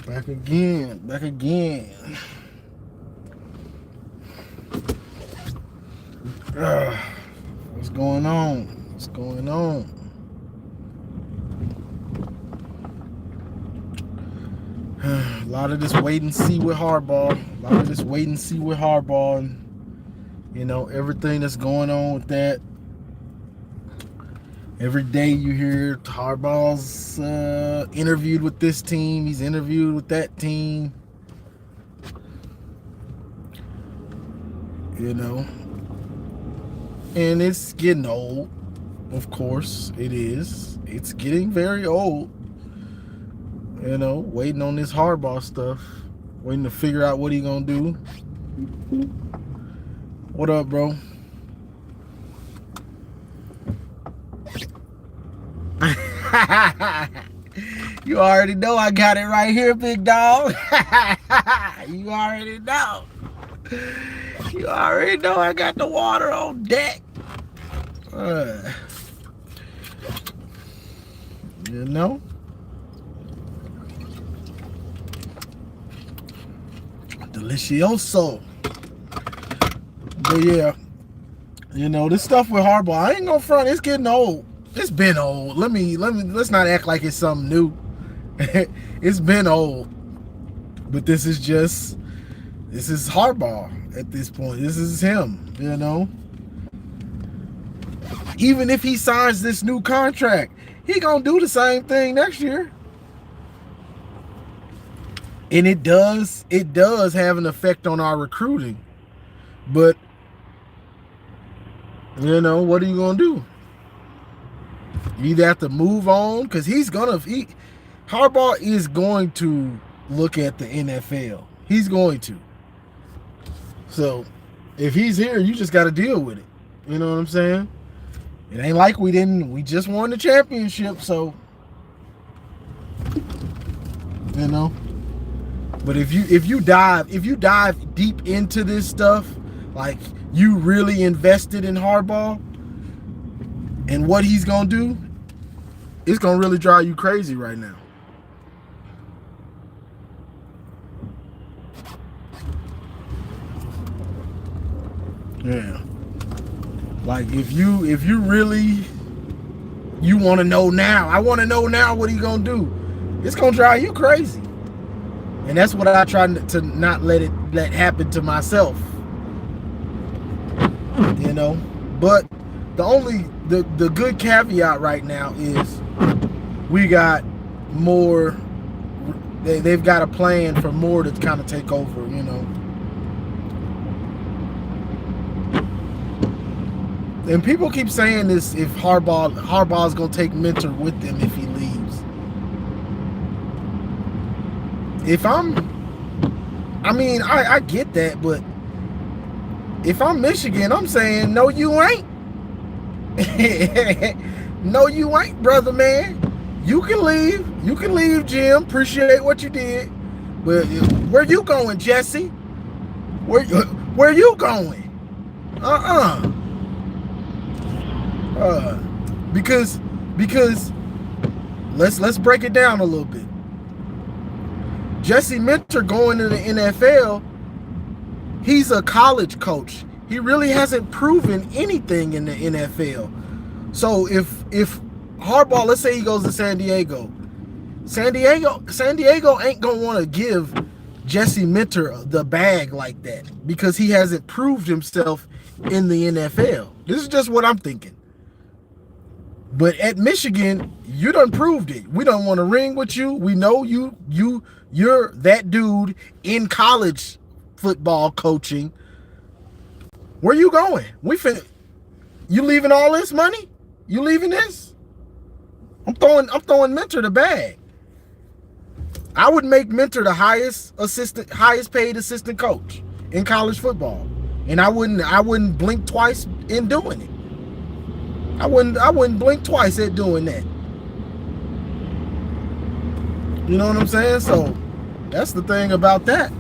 Back again. Back again. What's going on? What's going on? A lot of this wait and see with Harbaugh. And everything that's going on with that. Every day you hear Harbaugh's interviewed with this team. He's interviewed with that team. And it's getting old. Of course, it is. It's getting very old. Waiting on this Harbaugh stuff. Waiting to figure out what he gonna do. What up, bro? You already know I got it right here, big dog. You already know. You already know I got the water on deck. Delicioso. But yeah, this stuff with Harbaugh, I ain't gonna front, it's getting old. It's been old. Let's not act like it's something new. It's been old. But this is Harbaugh at this point. This is him, Even if he signs this new contract, he gonna do the same thing next year. And it does have an effect on our recruiting. But what are you gonna do? You either have to move on, because Harbaugh is going to look at the NFL. He's going to. So if he's here, you just got to deal with it. You know what I'm saying? It ain't like we just won the championship, so But if you dive deep into this stuff, like you really invested in Harbaugh and what he's gonna do, it's gonna really drive you crazy right now. Yeah. Like if you really want to know now, I want to know now what he's gonna do. It's gonna drive you crazy. And that's what I try to not let happen to myself. But the good caveat right now is we got more. They've got a plan for more to kind of take over. And people keep saying this, if Harbaugh's gonna take Mentor with him if he leaves. I get that, but if I'm Michigan, I'm saying, no, you ain't. No, you ain't, brother, man. You can leave. You can leave, Jim. Appreciate what you did. But where you going, Jesse? Where you going? Because let's break it down a little bit. Jesse Mentor going to the NFL, he's a college coach. He really hasn't proven anything in the NFL. So if Harbaugh, let's say he goes to San Diego ain't gonna want to give Jesse Mentor the bag like that because he hasn't proved himself in the NFL. This is just what I'm thinking. But at Michigan, you done proved it. We don't want to ring with you. We know you're that dude in college football coaching. Where you going? You leaving all this money? You leaving this? I'm throwing Mentor the bag. I would make Mentor the highest paid assistant coach in college football. And I wouldn't blink twice in doing it. I wouldn't blink twice at doing that. You know what I'm saying? So that's the thing about that.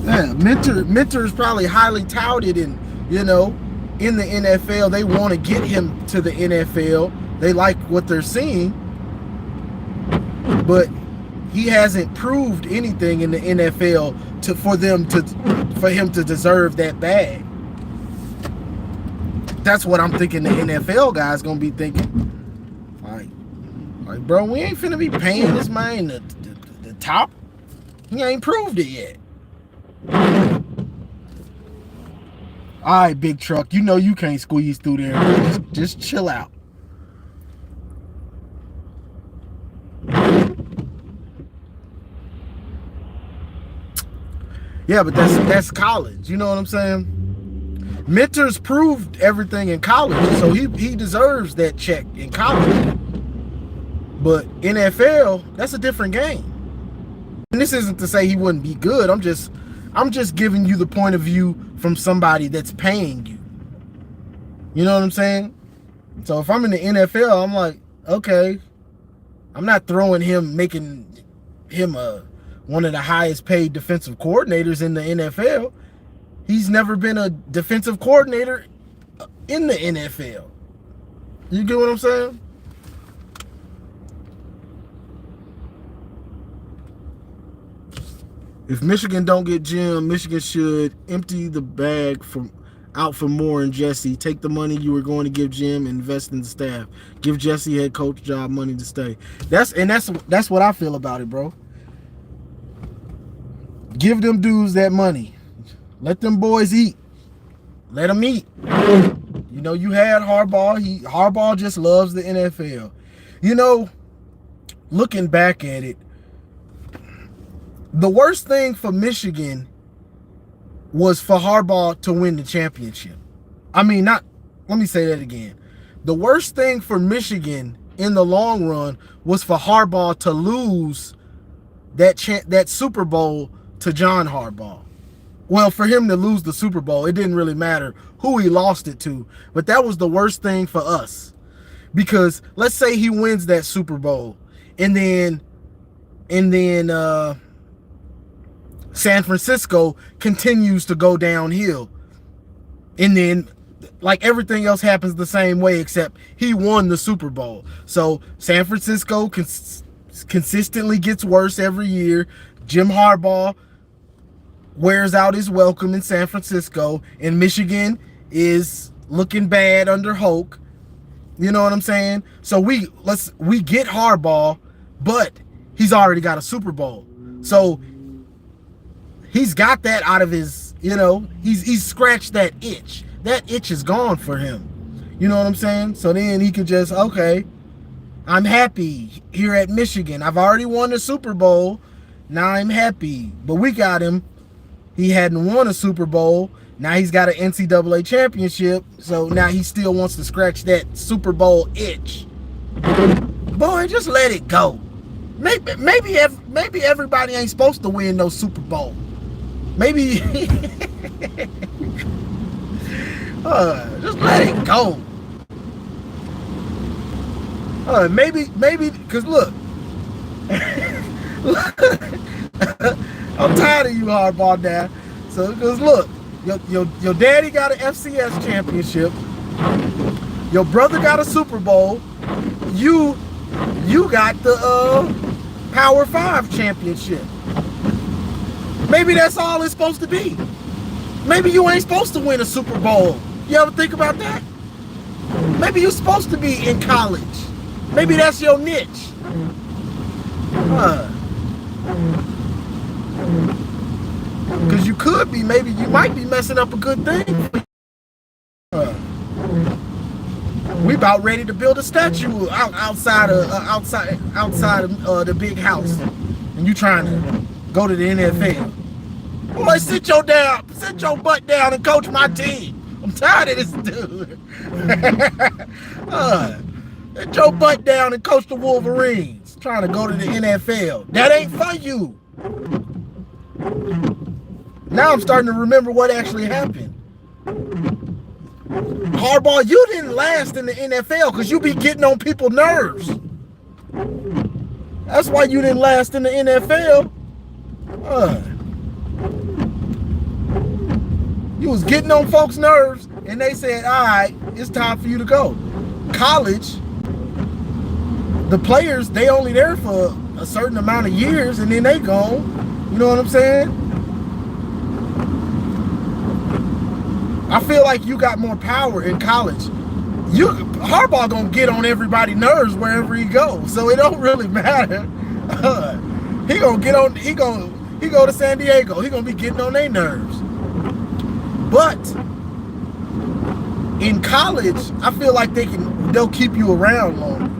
Yeah, Mentor is probably highly touted in the NFL. They want to get him to the NFL. They like what they're seeing. But he hasn't proved anything in the NFL for him to deserve that bag. That's what I'm thinking the NFL guy's gonna be thinking. Like, bro, we ain't finna be paying this man the top. He ain't proved it yet. All right, big truck. You know you can't squeeze through there. Just chill out. Yeah, but that's college. You know what I'm saying? Minter's proved everything in college, so he deserves that check in college. But NFL, that's a different game. And this isn't to say he wouldn't be good. I'm just giving you the point of view from somebody that's paying you. You know what I'm saying? So if I'm in the NFL, I'm like, okay, I'm not making him one of the highest paid defensive coordinators in the NFL. He's never been a defensive coordinator in the NFL. You get what I'm saying? If Michigan don't get Jim, Michigan should empty the bag out for Moore and Jesse. Take the money you were going to give Jim and invest in the staff. Give Jesse head coach job money to stay. That's what I feel about it, bro. Give them dudes that money. Let them boys eat. Let them eat. You know, you had Harbaugh. Harbaugh just loves the NFL. You know, looking back at it, the worst thing for Michigan was for Harbaugh to win the championship. Let me say that again. The worst thing for Michigan in the long run was for Harbaugh to lose that Super Bowl to John Harbaugh. Well, for him to lose the Super Bowl, it didn't really matter who he lost it to. But that was the worst thing for us. Because let's say he wins that Super Bowl and then San Francisco continues to go downhill. And then like everything else happens the same way except he won the Super Bowl. So San Francisco consistently gets worse every year. Jim Harbaugh wears out his welcome in San Francisco, and Michigan is looking bad under Hoke. You know what I'm saying? So we get Harbaugh, but he's already got a Super Bowl. So he's got that out of his, he's scratched that itch. That itch is gone for him. You know what I'm saying? So then he could just, okay, I'm happy here at Michigan. I've already won the Super Bowl. Now I'm happy. But we got him. He hadn't won a Super Bowl. Now he's got an NCAA championship. So now he still wants to scratch that Super Bowl itch. Boy, just let it go. Maybe everybody ain't supposed to win no Super Bowl. Maybe just let it go. Maybe because look, I'm tired of you, Harbaugh, now. So, because look, your daddy got an FCS championship. Your brother got a Super Bowl. You got the Power 5 championship. Maybe that's all it's supposed to be. Maybe you ain't supposed to win a Super Bowl. You ever think about that? Maybe you're supposed to be in college. Maybe that's your niche. Because you could be, maybe you might be messing up a good thing. We about ready to build a statue outside of the big house, and you trying to go to the NFL. Boy, sit your butt down and coach my team. I'm tired of this dude. Sit your butt down and coach the Wolverines. Trying to go to the NFL. That ain't for you. Now I'm starting to remember what actually happened. Harbaugh, you didn't last in the NFL because you be getting on people's nerves. That's why you didn't last in the NFL. You was getting on folks' nerves, and they said, all right, it's time for you to go. College, the players, they only there for a certain amount of years and then they gone. You know what I'm saying? I feel like you got more power in college. Harbaugh gonna get on everybody's nerves wherever he goes, so it don't really matter. He gonna get on. He go to San Diego. He gonna be getting on their nerves. But in college, I feel like they'll keep you around longer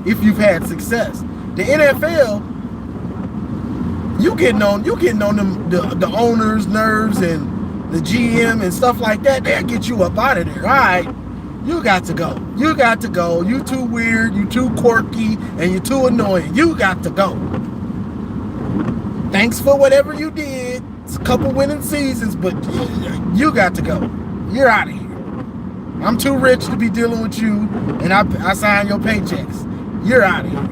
if you've had success. The NFL, you getting on them the owners' nerves and the GM and stuff like that. They'll get you up out of there. All right, you got to go. You got to go. You too weird. You too quirky, and you too annoying. You got to go. Thanks for whatever you did. It's a couple winning seasons, but you got to go. You're out of here. I'm too rich to be dealing with you, and I sign your paychecks. You're out of here.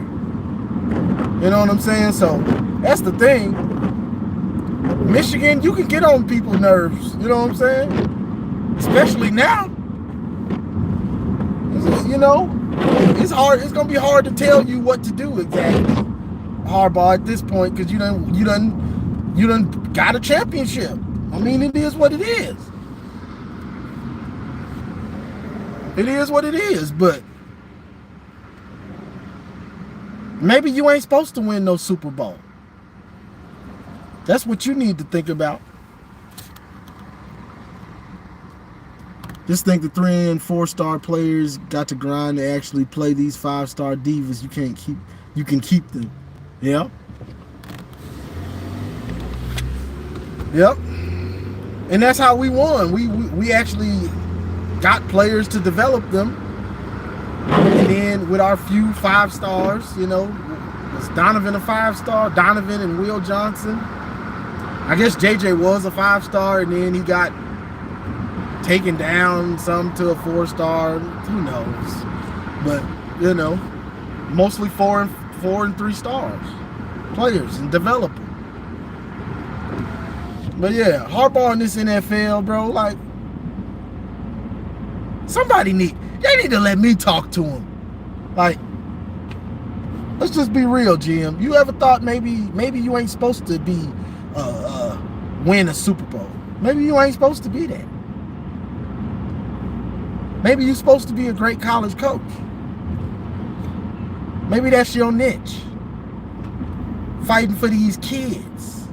You know what I'm saying? So that's the thing. Michigan, you can get on people's nerves. You know what I'm saying? Especially now. You know, it's hard. It's gonna be hard to tell you what to do exactly, Harbaugh, at this point, because you done got a championship. I mean, it is what it is. It is what it is, but maybe you ain't supposed to win no Super Bowl. That's what you need to think about. Just think the 3- and 4-star players got to grind to actually play these 5-star divas. You can keep them. Yeah. Yep. And that's how we won. We actually got players to develop them. And then with our few 5-stars, you know, was Donovan a 5-star? Donovan and Will Johnson. I guess JJ was a 5-star, and then he got taken down some to a 4-star. Who knows? But, you know, mostly 4 and 3 stars players and develop them. But yeah, Harbaugh in this NFL, bro, like, they need to let me talk to him. Like, let's just be real, Jim. You ever thought maybe you ain't supposed to be win a Super Bowl? Maybe you ain't supposed to be that. Maybe you're supposed to be a great college coach. Maybe that's your niche. Fighting for these kids.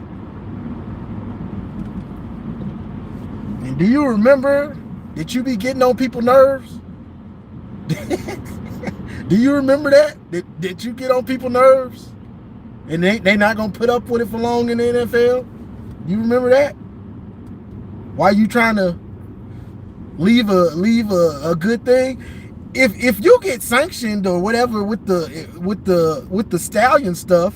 And do you remember that you be getting on people's nerves? Do you remember that? That you get on people's nerves? And they not going to put up with it for long in the NFL? You remember that? Why you trying to leave a good thing? If you get sanctioned or whatever with the Stallion stuff,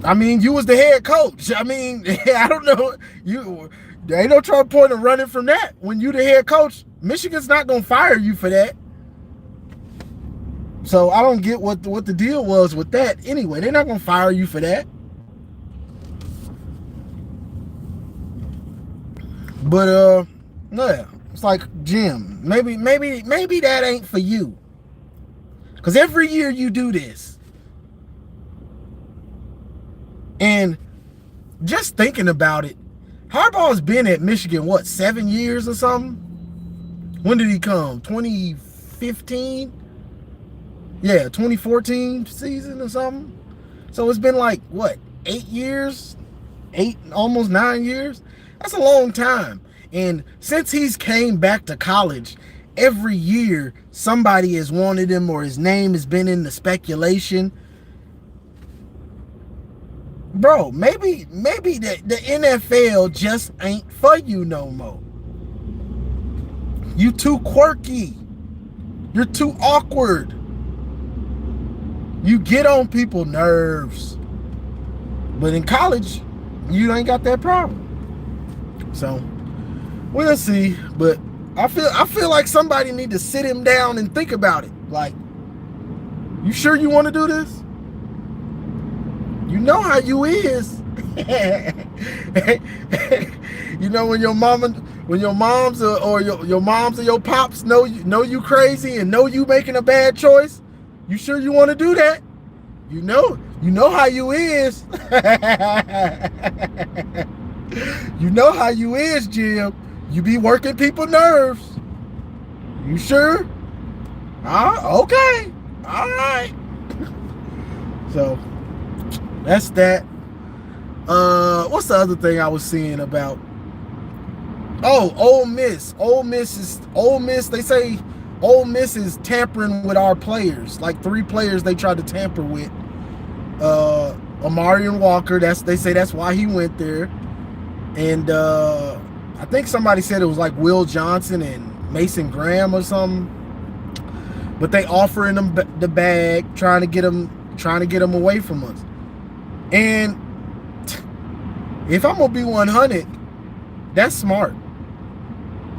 I mean, you was the head coach. I mean, I don't know. There ain't no point in running from that. When you the head coach, Michigan's not gonna fire you for that. So I don't get what the deal was with that. Anyway, they're not gonna fire you for that. But yeah, it's like, Jim, maybe that ain't for you. Because every year you do this. And just thinking about it, Harbaugh's been at Michigan, what, 7 years or something? When did he come? 2015? Yeah, 2014 season or something? So it's been like, what, 8 years? Almost 9 years? That's a long time. And since he's came back to college, every year somebody has wanted him or his name has been in the speculation. Bro, maybe the NFL just ain't for you no more. You too quirky. You're too awkward. You get on people's nerves. But in college, you ain't got that problem. So we'll see. But I feel like somebody need to sit him down and think about it. Like, you sure you want to do this? You know how you is. You know when your moms or your pops know you crazy and know you making a bad choice, You sure you want to do that? You know how you is. You know how you is, Jim. You be working people's nerves. You sure? Okay. All right. So that's that. What's the other thing I was seeing about? Oh, Ole Miss. Ole Miss. They say Ole Miss is tampering with our players. Like 3 players they tried to tamper with. Amarian Walker. They say that's why he went there. And I think somebody said it was like Will Johnson and Mason Graham or something. But they offering them the bag, trying to get them away from us. And if I'm gonna be 100, that's smart.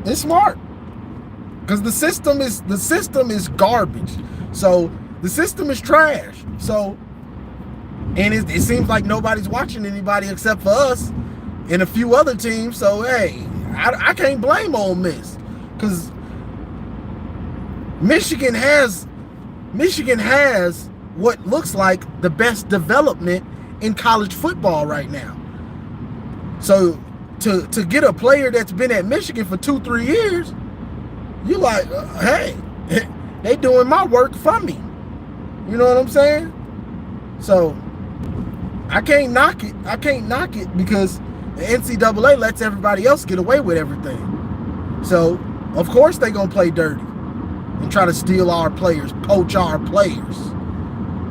It's smart, because the system is garbage. So the system is trash. So, and it seems like nobody's watching anybody except for us and a few other teams. So hey, I can't blame Ole Miss, because Michigan has what looks like the best development in college football right now. So to get a player that's been at Michigan for 2-3 years, you like, hey, they doing my work for me. You know what I'm saying? So I can't knock it. Because the NCAA lets everybody else get away with everything. So of course they gonna play dirty and try to steal our players, poach our players.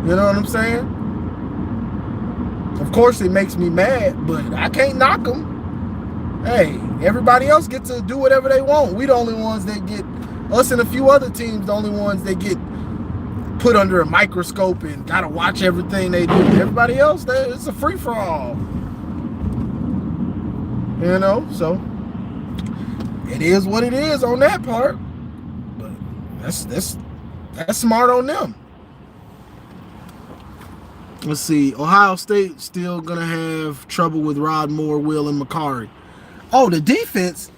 You know what I'm saying? Of course it makes me mad, but I can't knock them. Hey, everybody else gets to do whatever they want. We the only ones that get, us and a few other teams, the only ones that get put under a microscope and gotta watch everything they do. Everybody else, it's a free-for-all. You know, so it is what it is on that part. But that's smart on them. Let's see. Ohio State still gonna have trouble with Rod Moore, Will, and McCarry. Oh, the defense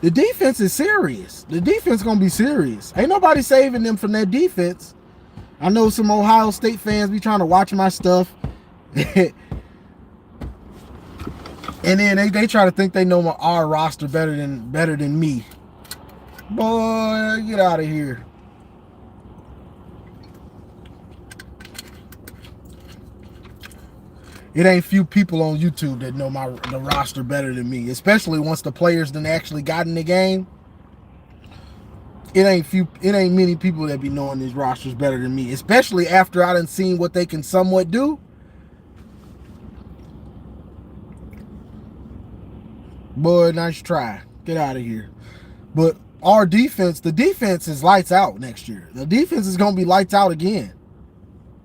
is serious. The defense gonna be serious. Ain't nobody saving them from that defense. I know some Ohio State fans be trying to watch my stuff, and then they try to think they know our roster better than me. Boy, get out of here. It ain't few people on YouTube that know the roster better than me, especially once the players done actually got in the game. It ain't many people that be knowing these rosters better than me, especially after I done seen what they can somewhat do. Boy, nice try. Get out of here. But our defense, the defense is lights out next year. The defense is going to be lights out again.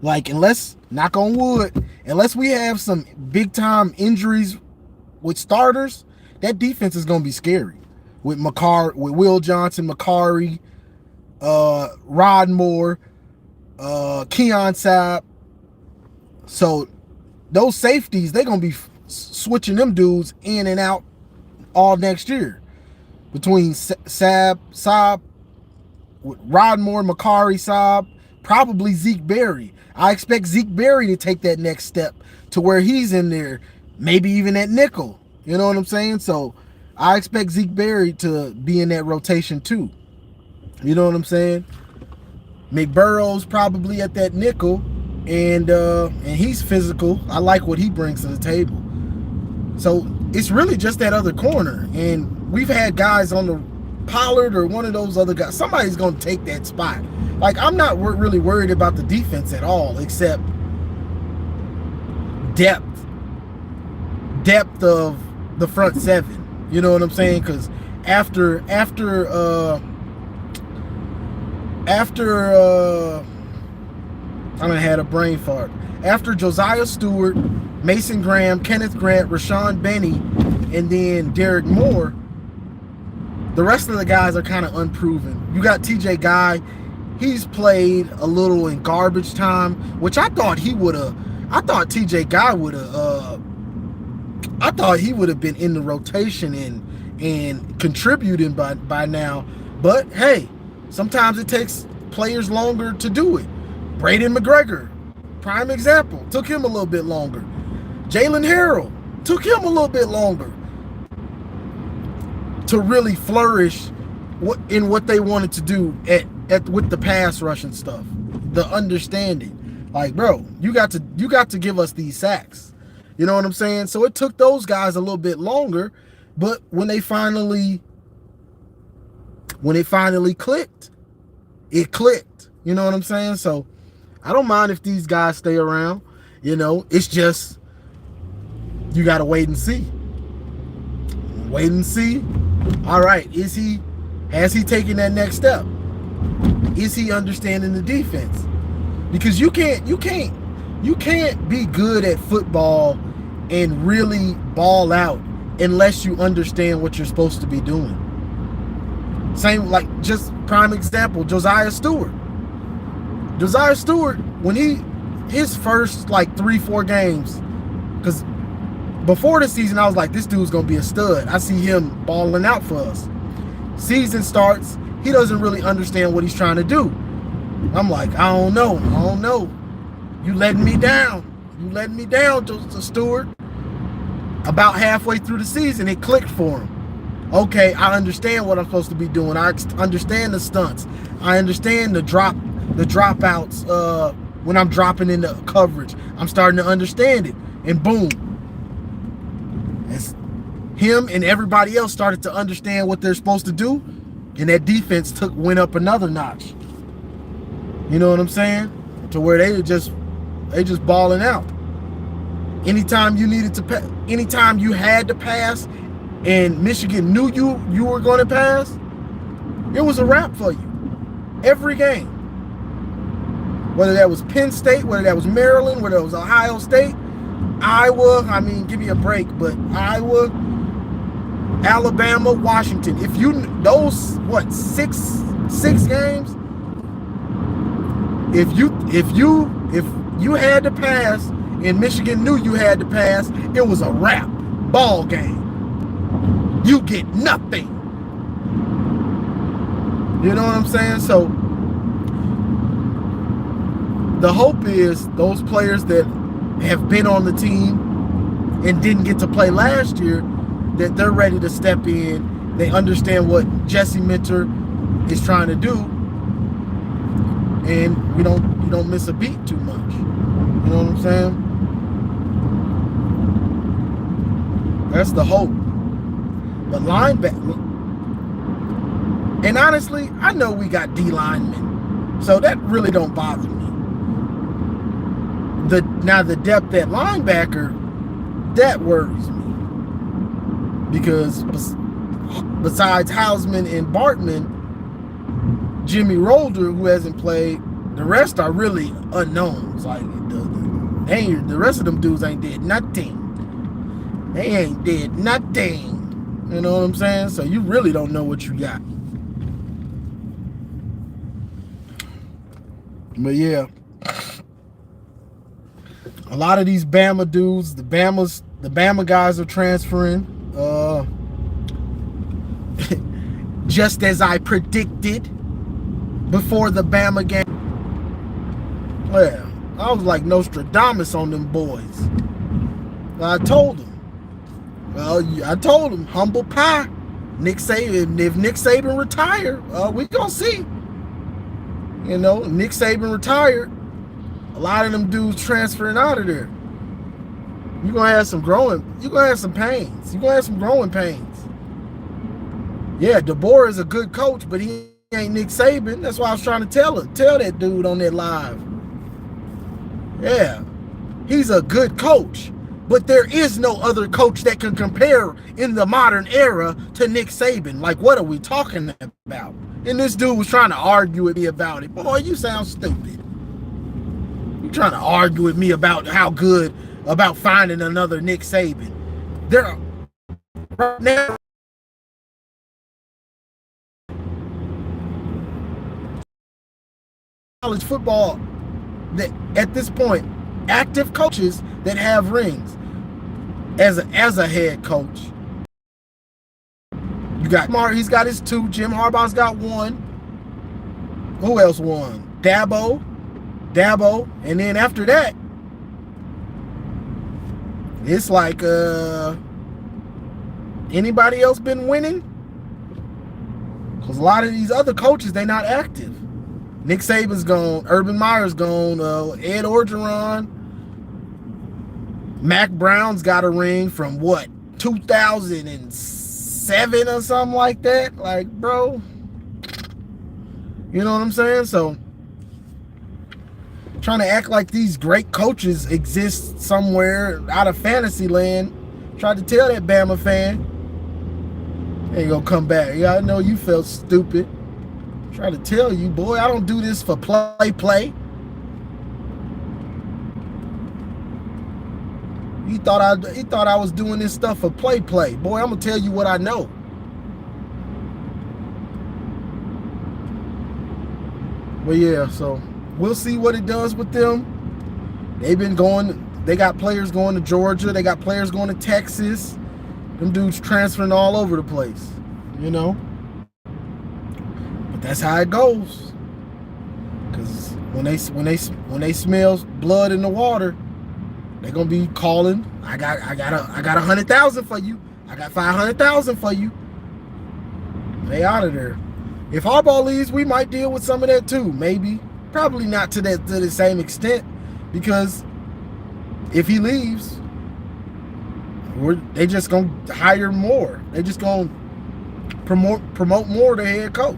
Like, unless, knock on wood, unless we have some big-time injuries with starters, that defense is going to be scary. With Will Johnson, McCarry, Rod Moore, Keon Sapp. So those safeties, they're going to be switching them dudes in and out all next year. Between Saab, Rod Moore, McCarry, Saab, probably Zeke Berry. I expect Zeke Berry to take that next step to where he's in there, maybe even at nickel. You know what I'm saying? So I expect Zeke Berry to be in that rotation too. You know what I'm saying? McBurrow's probably at that nickel, and he's physical. I like what he brings to the table. So it's really just that other corner, and we've had guys on the Pollard or one of those other guys. Somebody's going to take that spot. Like, I'm not really worried about the defense at all, except depth of the front seven. You know what I'm saying? Because after I done had a brain fart. After Josiah Stewart, Mason Graham, Kenneth Grant, Rashawn Benny, and then Derek Moore, the rest of the guys are kind of unproven. You got TJ Guy. He's played a little in garbage time, which I thought he would have. I thought TJ Guy would have. I thought he would have been in the rotation and contributing by now. But hey, sometimes it takes players longer to do it. Braden McGregor, prime example, took him a little bit longer. Jalen Harrell took him a little bit longer to really flourish in what they wanted to do with the pass rush and stuff. The understanding, like, bro, you got to give us these sacks. You know what I'm saying? So it took those guys a little bit longer, but when they finally clicked, it clicked. You know what I'm saying? So I don't mind if these guys stay around. You know, it's just you got to wait and see. Wait and see. All right, has he taken that next step? Is he understanding the defense? Because you can't be good at football and really ball out unless you understand what you're supposed to be doing. Same, like, just prime example, Josiah Stewart. Josiah Stewart, when his first like 3-4 games, because before the season I was like, this dude's gonna be a stud. I see him balling out for us. Season starts, he doesn't really understand what he's trying to do. I'm like, I don't know. You letting me down. Stewart. About halfway through the season, it clicked for him. Okay, I understand what I'm supposed to be doing. I understand the stunts. I understand the dropouts when I'm dropping into coverage. I'm starting to understand it. And boom. As him and everybody else started to understand what they're supposed to do, and that defense went up another notch. You know what I'm saying? To where they just balling out. Anytime you had to pass, and Michigan knew you were going to pass, it was a wrap for you. Every game. Whether that was Penn State, whether that was Maryland, whether it was Ohio State, Iowa, I mean, give me a break, but Iowa, Alabama, Washington. If those six games, if you had to pass and Michigan knew you had to pass, it was a wrap. Ball game. You get nothing. You know what I'm saying? So the hope is those players that have been on the team and didn't get to play last year, that they're ready to step in. They understand what Jesse Minter is trying to do, and you don't miss a beat too much. You know what I'm saying? That's the hope. But linebacker, and honestly, I know we got D linemen, so that really don't bother me. The depth at linebacker, that worries me, because besides Hausman and Bartman, Jimmy Rolder, who hasn't played, the rest are really unknowns. Like the rest of them dudes ain't did nothing. They ain't did nothing. You know what I'm saying? So you really don't know what you got. But yeah, a lot of these Bama dudes, the Bama guys are transferring. Just as I predicted before the Bama game. Well, I was like Nostradamus on them boys. I told them. Well, I told him, humble pie. Nick Saban, if Nick Saban retired, we gonna see. You know, Nick Saban retired. A lot of them dudes transferring out of there. You're gonna have some pains. You're gonna have some growing pains. Yeah, DeBoer is a good coach, but he ain't Nick Saban. That's why I was trying to tell that dude on that live. Yeah, he's a good coach. But there is no other coach that can compare in the modern era to Nick Saban. Like, what are we talking about? And this dude was trying to argue with me about it. Boy, you sound stupid. You trying to argue with me about about finding another Nick Saban. There right now, college football, that at this point, active coaches that have rings as a head coach. You got he's got his 2. Jim Harbaugh's got 1. Who else won? Dabo. Dabo, and then after that, it's like anybody else been winning? Because a lot of these other coaches, they not active. Nick Saban's gone, Urban Meyer's gone, Ed Orgeron, Mac Brown's got a ring from what, 2007 or something like that? Like, bro, you know what I'm saying? So, trying to act like these great coaches exist somewhere out of fantasy land. Tried to tell that Bama fan, ain't gonna come back. Yeah, I know you felt stupid. Try to tell you, boy, I don't do this for play. He thought I was doing this stuff for play. Boy, I'm gonna tell you what I know. But yeah, so we'll see what it does with them. They got players going to Georgia, they got players going to Texas. Them dudes transferring all over the place, you know. But that's how it goes. Cause when they smell blood in the water, they're gonna be calling. I got 100,000 for you. I got 500,000 for you. They out of there. If Harbaugh leaves, we might deal with some of that too. Maybe, probably not to the same extent, because if he leaves, they just gonna hire more. They just gonna promote more the head coach.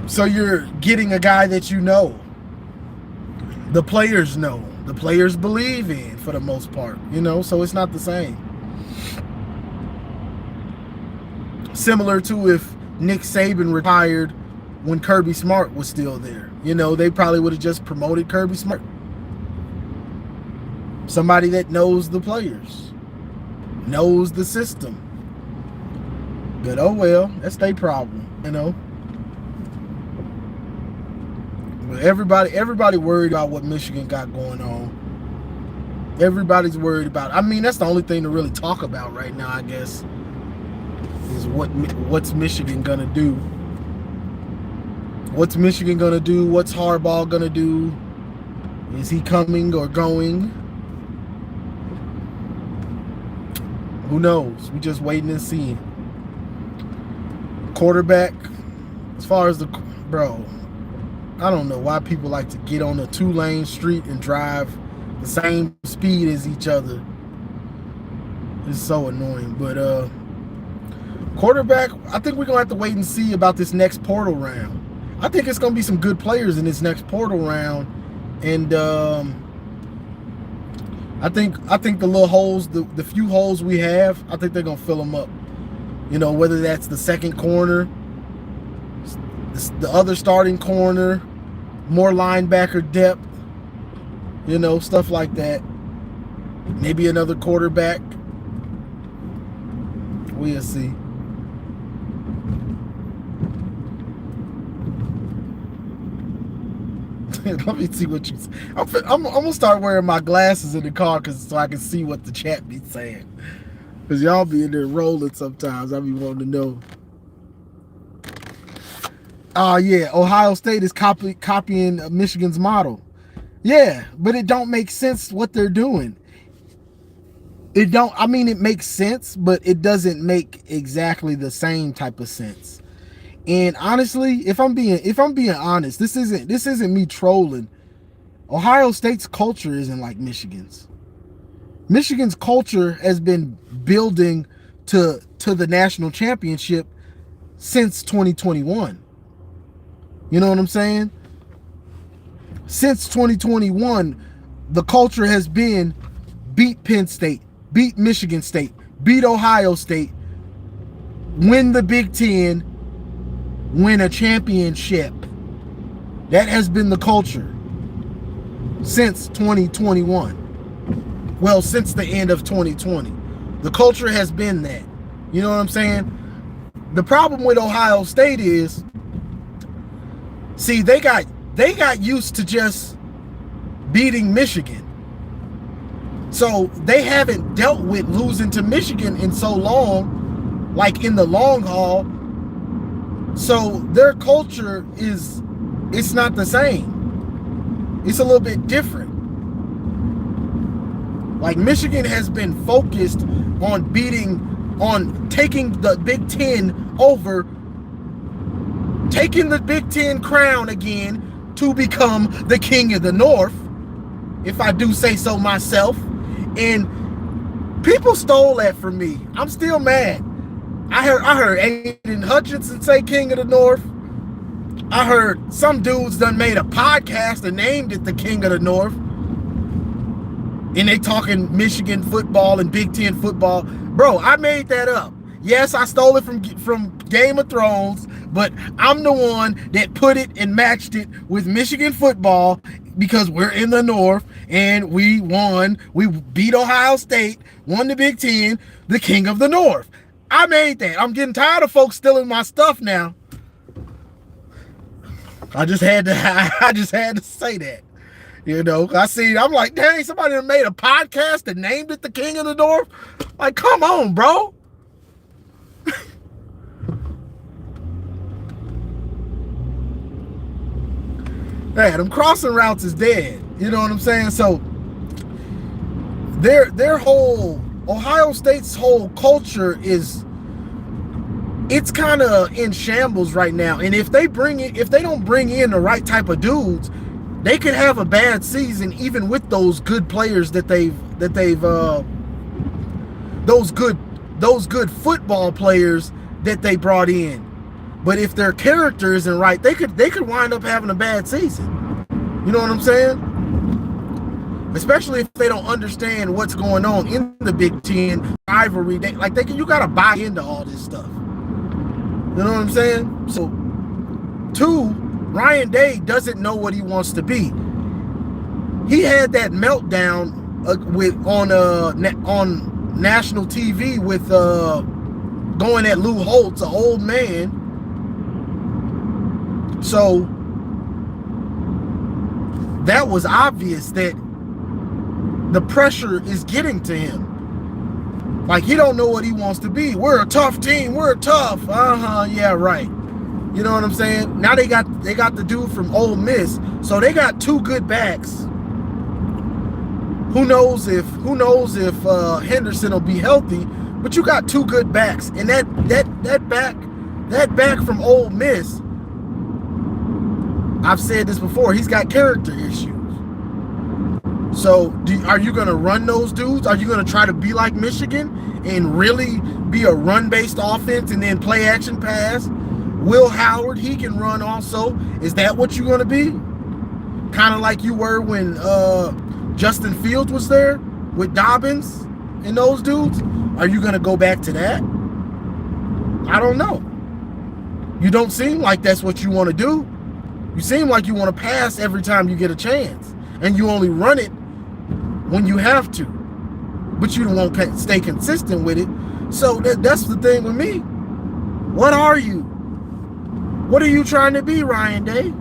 So you're getting a guy that you know, the players know, the players believe in for the most part, you know, so it's not the same. Similar to if Nick Saban retired when Kirby Smart was still there. You know, they probably would have just promoted Kirby Smart. Somebody that knows the players, knows the system. But oh well, that's their problem, you know. But everybody worried about what Michigan got going on. Everybody's worried about it. I mean, that's the only thing to really talk about right now, I guess, is what's Michigan gonna do. What's Michigan gonna do? What's Harbaugh gonna do? Is he coming or going? Who knows? We just waiting and seeing. Quarterback, as far as bro, I don't know why people like to get on a 2-lane street and drive the same speed as each other. It's so annoying. But quarterback, I think we're gonna have to wait and see about this next portal round. I think it's gonna be some good players in this next portal round, and I think the little holes, the few holes we have, I think they're gonna fill them up. You know, whether that's the second corner, the other starting corner, more linebacker depth, you know, stuff like that. Maybe another quarterback. We'll see. Let me see what you say. I'm gonna start wearing my glasses in the car so I can see what the chat be saying. Because y'all be in there rolling sometimes. I be wanting to know. Oh, yeah. Ohio State is copying Michigan's model. Yeah, but it don't make sense what they're doing. It makes sense, but it doesn't make exactly the same type of sense. And honestly, if I'm being honest, this isn't me trolling. Ohio State's culture isn't like Michigan's. Michigan's culture has been building to the national championship since 2021. You know what I'm saying? Since 2021, the culture has been beat Penn State, beat Michigan State, beat Ohio State, win the Big Ten, win a championship. That has been the culture since 2021. Well, since the end of 2020. The culture has been that. You know what I'm saying? The problem with Ohio State is, see, they got used to just beating Michigan. So they haven't dealt with losing to Michigan in so long, like in the long haul. So their culture is it's not the same. It's a little bit different. Like Michigan has been focused on taking the Big Ten over, taking the Big Ten crown again to become the king of the North, if I do say so myself. And people stole that from me. I'm still mad. I heard Aiden Hutchinson say king of the North. I heard some dudes done made a podcast and named it the king of the North. And they talking Michigan football and Big Ten football. Bro, I made that up. Yes, I stole it from Game of Thrones, but I'm the one that put it and matched it with Michigan football because we're in the North and we won. We beat Ohio State, won the Big Ten, the king of the North. I made that. I'm getting tired of folks stealing my stuff now. I just had to say that. You know, I'm like, dang, somebody made a podcast and named it the king of the North. Like, come on, bro. Hey, them crossing routes is dead. You know what I'm saying? So their whole Ohio State's whole culture it's kind of in shambles right now. And if they don't bring in the right type of dudes, they could have a bad season even with those good players those good football players that they brought in. But if their character isn't right, they could wind up having a bad season. You know what I'm saying? Especially if they don't understand what's going on in the Big Ten rivalry. You gotta buy into all this stuff. You know what I'm saying? So, 2, Ryan Day doesn't know what he wants to be. He had that meltdown on national TV with going at Lou Holtz, an old man. So that was obvious that the pressure is getting to him. Like, he don't know what he wants to be. We're a tough team. We're tough. Yeah, right. You know what I'm saying? Now they got the dude from Ole Miss, so they got 2 good backs. Who knows if Henderson will be healthy? But you got 2 good backs, and that back from Ole Miss, I've said this before, he's got character issues. So are you going to run those dudes? Are you going to try to be like Michigan and really be a run-based offense and then play action pass? Will Howard, he can run also. Is that what you're going to be? Kind of like you were when Justin Fields was there with Dobbins and those dudes? Are you going to go back to that? I don't know. You don't seem like that's what you want to do. You seem like you want to pass every time you get a chance. And you only run it when you have to. But you won't stay consistent with it. So that's the thing with me. What are you? What are you trying to be, Ryan Day?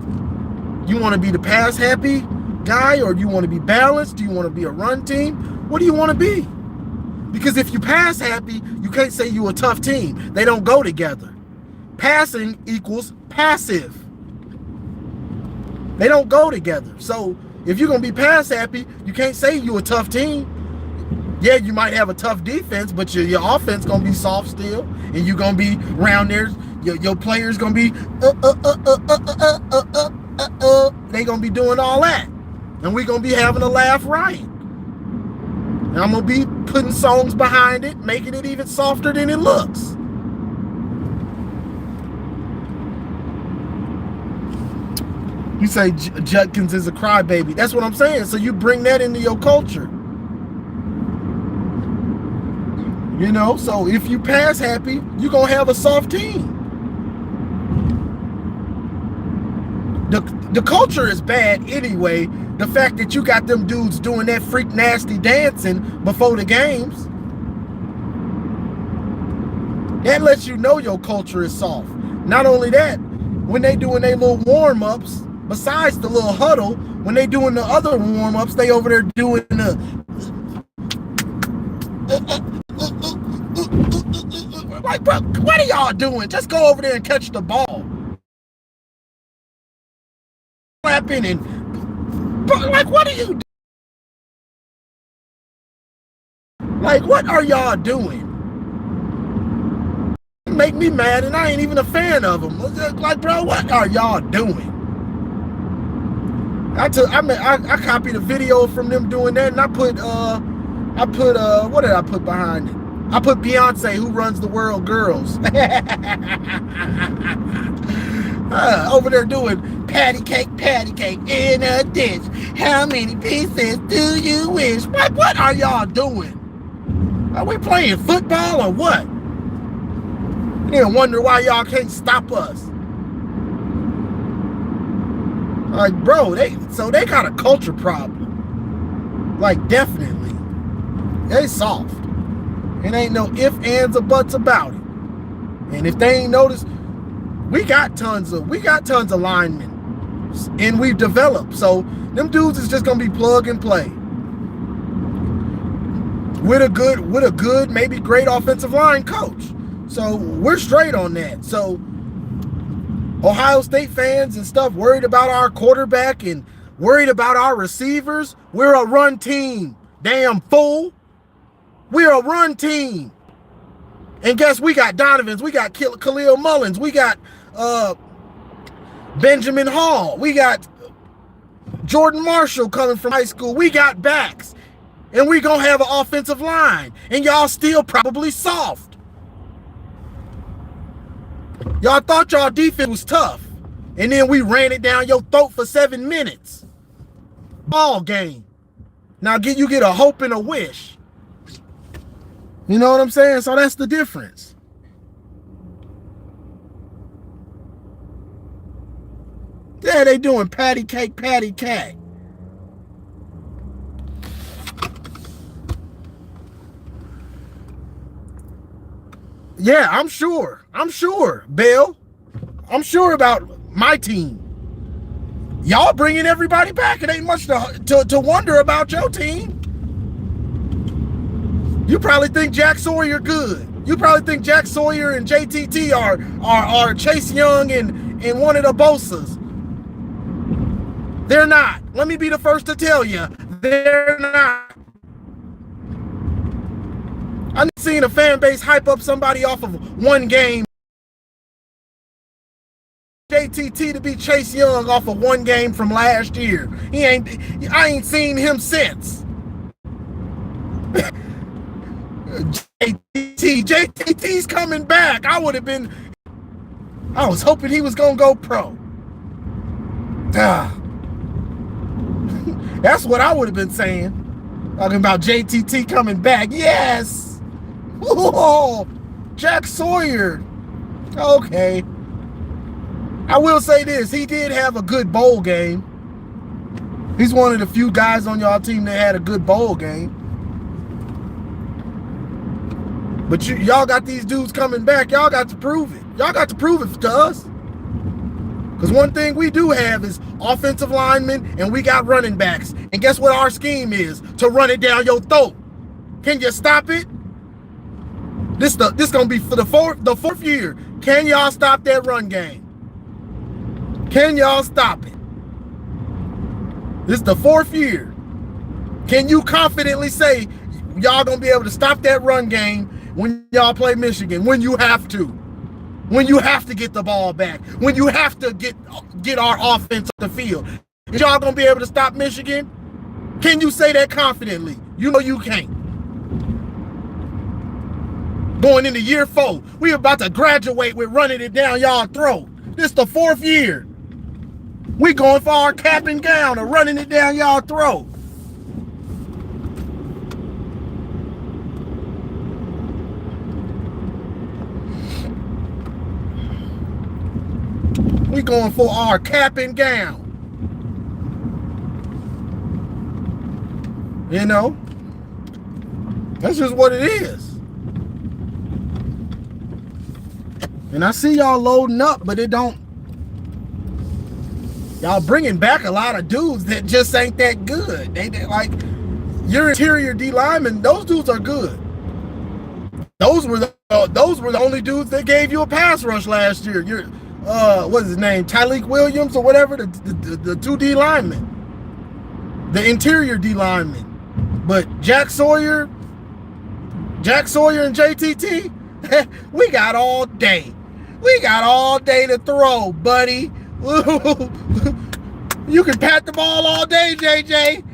You want to be the pass-happy guy, or do you want to be balanced? Do you want to be a run team? What do you want to be? Because if you pass-happy, you can't say you're a tough team. They don't go together. Passing equals passive. They don't go together. So if you're going to be pass-happy, you can't say you're a tough team. Yeah, you might have a tough defense, but your offense going to be soft still, and you're going to be around there. Your players going to be they going to be doing all that. And we're going to be having a laugh right. And I'm going to be putting songs behind it, making it even softer than it looks. You say Judkins is a crybaby. That's what I'm saying. So you bring that into your culture. You know, so if you pass happy, you're going to have a soft team. The culture is bad anyway. The fact that you got them dudes doing that freak nasty dancing before the games, that lets you know your culture is soft. Not only that, when they doing their little warm-ups, besides the little huddle, when they doing the other warm-ups, they over there doing the like, bro, what are y'all doing? Just go over there and catch the ball. clapping and like, what are you doing? Like, what are y'all doing? Make me mad, and I ain't even a fan of them. Like, bro, what are y'all doing? I copied a video from them doing that, and I put what did I put behind it? I put Beyonce, Who Runs the World Girls. Over there doing patty cake in a dish. How many pieces do you wish? What are y'all doing? Are we playing football or what? You wonder why y'all can't stop us. Like, bro, they got a culture problem. Like, definitely. They soft. It ain't no ifs, ands, or buts about it. And if they ain't noticed, we got tons of linemen. And we've developed. So them dudes is just gonna be plug and play. With a good, maybe great offensive line coach. So we're straight on that. So Ohio State fans and stuff worried about our quarterback and worried about our receivers. We're a run team, damn fool. We're a run team. And guess we got Donovans, we got Khalil Mullins, we got Benjamin Hall, we got Jordan Marshall coming from high school. We got backs. And we gonna have an offensive line. And y'all still probably soft. Y'all thought y'all defense was tough. And then we ran it down your throat for 7 minutes. Ball game. Now you get a hope and a wish. You know what I'm saying? So that's the difference. Yeah, they doing patty cake. Yeah, I'm sure, Bill. I'm sure about my team. Y'all bringing everybody back. It ain't much to wonder about your team. You probably think Jack Sawyer good. You probably think Jack Sawyer and JTT are Chase Young and one of the Bosas. They're not. Let me be the first to tell you, they're not. I've seen a fan base hype up somebody off of one game. JTT to be Chase Young off of one game from last year. I ain't seen him since. JTT's coming back. I was hoping he was gonna go pro. That's what I would have been saying. Talking about JTT coming back. Yes. Whoa, Jack Sawyer. Okay. I will say this. He did have a good bowl game. He's one of the few guys on y'all team that had a good bowl game. But y'all got these dudes coming back. Y'all got to prove it. Y'all got to prove it to us. Because one thing we do have is offensive linemen, and we got running backs. And guess what our scheme is? To run it down your throat. Can you stop it? This gonna be for the fourth year. Can y'all stop that run game? Can y'all stop it? This is the 4th year. Can you confidently say y'all gonna be able to stop that run game when y'all play Michigan? When you have to. When you have to get the ball back. When you have to get our offense on the field. Is y'all gonna be able to stop Michigan? Can you say that confidently? You know you can't. Going into year 4, we about to graduate with running it down y'all throat. This the 4th year. We going for our cap and gown and running it down y'all throat. We going for our cap and gown. You know? That's just what it is. And I see y'all loading up, but it don't. Y'all bringing back a lot of dudes that just ain't that good. They like your interior D linemen. Those dudes are good. Those were the only dudes that gave you a pass rush last year. what's his name, Tyleik Williams or whatever, the two D linemen, the interior D linemen. But Jack Sawyer and JTT, we got all day. We got all day to throw, buddy. You can pat the ball all day, JJ.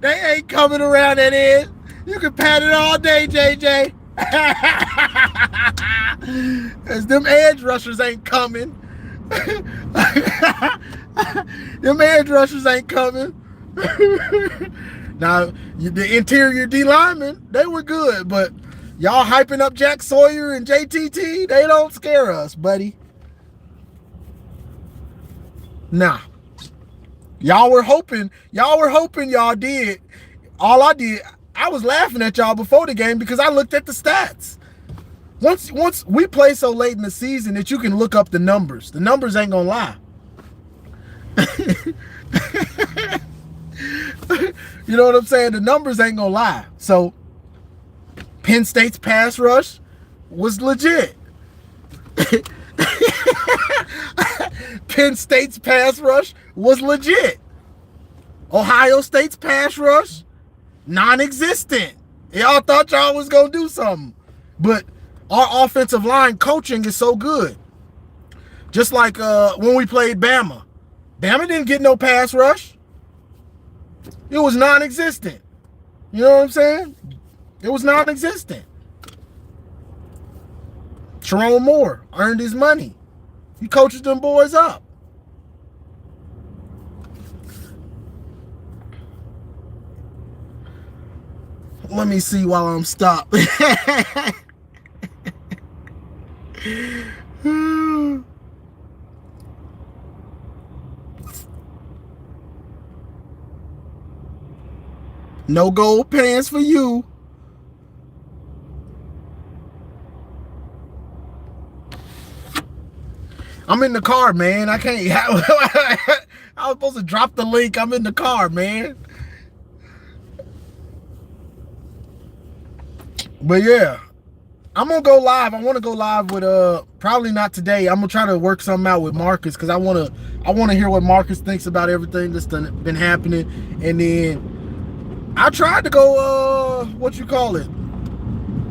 They ain't coming around that end. You can pat it all day, JJ. Cause them edge rushers ain't coming. Them edge rushers ain't coming. Now, the interior D linemen, they were good, but y'all hyping up Jack Sawyer and JTT, they don't scare us, buddy. Nah. Y'all were hoping y'all did. All I did, I was laughing at y'all before the game because I looked at the stats. Once we play so late in the season that you can look up the numbers. The numbers ain't gonna lie. You know what I'm saying? The numbers ain't gonna lie. So Penn State's pass rush was legit. Penn State's pass rush was legit. Ohio State's pass rush, non-existent. Y'all thought y'all was gonna do something. But our offensive line coaching is so good. Just like when we played Bama. Bama didn't get no pass rush. It was non-existent. You know what I'm saying? It was non-existent. Sherrone Moore earned his money. He coaches them boys up. Let me see while I'm stopped. No gold pants for you. I'm in the car, man. I can't. I was supposed to drop the link. I'm in the car, man. But yeah, I'm gonna go live. I want to go live with probably not today. I'm gonna try to work something out with Marcus because I want to hear what Marcus thinks about everything that's been happening. And then I tried to go what you call it?